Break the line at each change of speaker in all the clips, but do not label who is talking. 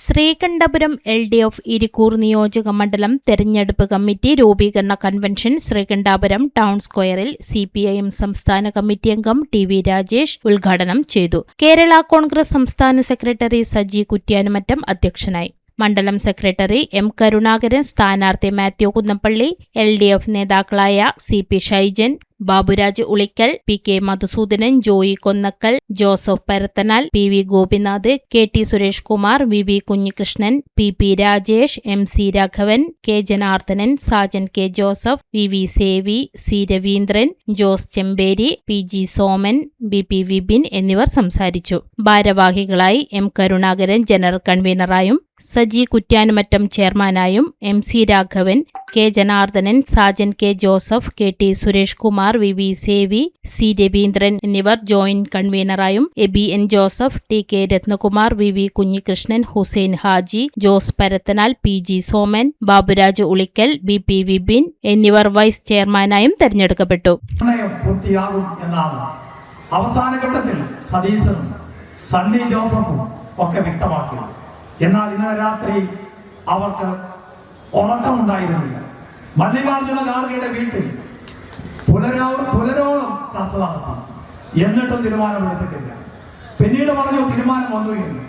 Sreekandapuram LDF Irikkur നിയോജക മണ്ഡലം തെരഞ്ഞെടുപ്പ് കമ്മിറ്റി രൂപീകരണ കൺവെൻഷൻ ശ്രീകണ്ഠപുരം ടൗൺ സ്ക്വയറിൽ CPIM സംസ്ഥാന കമ്മിറ്റി അംഗം TV രാജേഷ് ഉദ്ഘാടനം ചെയ്തു. കേരള കോൺഗ്രസ് സംസ്ഥാന സെക്രട്ടറി സജി കുറ്റ്യാനിമറ്റം അധ്യക്ഷനായി. മണ്ഡലം സെക്രട്ടറി M കരുണാകരൻ, സ്ഥാനാർത്ഥി മാത്യു കുന്നപ്പള്ളി, LDF നേതാക്കളായ CP Shyjan, Baburaj Ulikkal, PK Madhusoodanan, Joy Konnakkal, Joseph Parathanal, PV Gopinath, KT Suresh Kumar, VV Kunhikrishnan, PP Rajesh, MC Raghavan, K Janardhanan, Sajan K Joseph, VV Sevi, C Raveendran, Jose Chemperi, PG Soman, BP Vipin എന്നിവർ സംസാരിച്ചു. ഭാരവാഹികളായി M കരുണാകരൻ ജനറൽ കൺവീനറായും സജി കുറ്റ്യാനിമറ്റം ചെയർമാനായും MC Raghavan, K Janardhanan, Sajan K Joseph, KT Suresh Kumar, VV Sevi, C Raveendran എന്നിവർ joint കൺവീനറായും Eby N Joseph, TK Ratnakumar, VV Kunhikrishnan, Hussain Haji, Jose Parathanal, PG Soman, Baburaj Ulikkal, BP Vipin എന്നിവർ വൈസ് ചെയർമാനായും തെരഞ്ഞെടുക്കപ്പെട്ടു.
അവസാന ഘട്ടത്തിൽ സതീശനും സണ്ണി ജോസഫും ഒക്കെ വ്യക്തമാക്കി. എന്നാൽ ഇന്നലെ രാത്രി അവർക്ക് ഉറക്കമുണ്ടായിരുന്നില്ല. മല്ലികാർജുന ഖാർഗെയുടെ വീട്ടിൽ പുലരോളം ചർച്ച നടത്തി. എന്നിട്ടും തീരുമാനമെടുത്തിട്ടില്ല. പിന്നീട് പറഞ്ഞു തീരുമാനം വന്നുകയില്ല.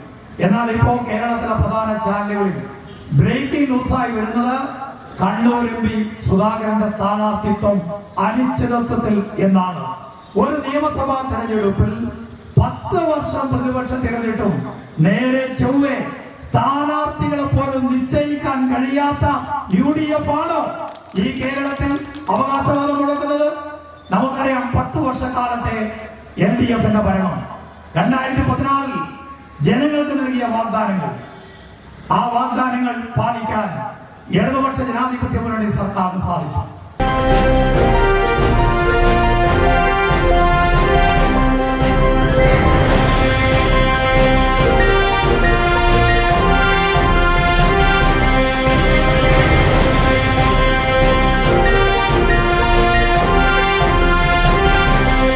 എന്നാൽ ഇപ്പോൾ കേരളത്തിലെ പ്രധാന ചാനലുകളിൽ ബ്രേക്കിംഗ് ന്യൂസായി വരുന്നത് കണ്ണൂർ MP സുധാകരന്റെ സ്ഥാനാർത്ഥിത്വം അനിശ്ചിതത്വത്തിൽ എന്നാണ്. ഒരു നിയമസഭാ തെരഞ്ഞെടുപ്പിൽ 10 വർഷം പ്രതിപക്ഷത്തിരുന്നിട്ടും നേരെ ചൊവ്വേ സ്ഥാനാർത്ഥികളെ പോലും നിശ്ചയിക്കാൻ കഴിയാത്ത UDF ആണോ ഈ കേരളത്തിൽ അവകാശവാദം മുടക്കുന്നത്? നമുക്കറിയാം 10 വർഷക്കാലത്തെ LDFന്റെ ഭരണം 2014 ജനങ്ങൾക്ക് നൽകിയ വാഗ്ദാനങ്ങൾ, ആ വാഗ്ദാനങ്ങൾ പാലിക്കാൻ ഇടതുപക്ഷ ജനാധിപത്യ മുന്നണി സർക്കാരിന് സാധിച്ചു.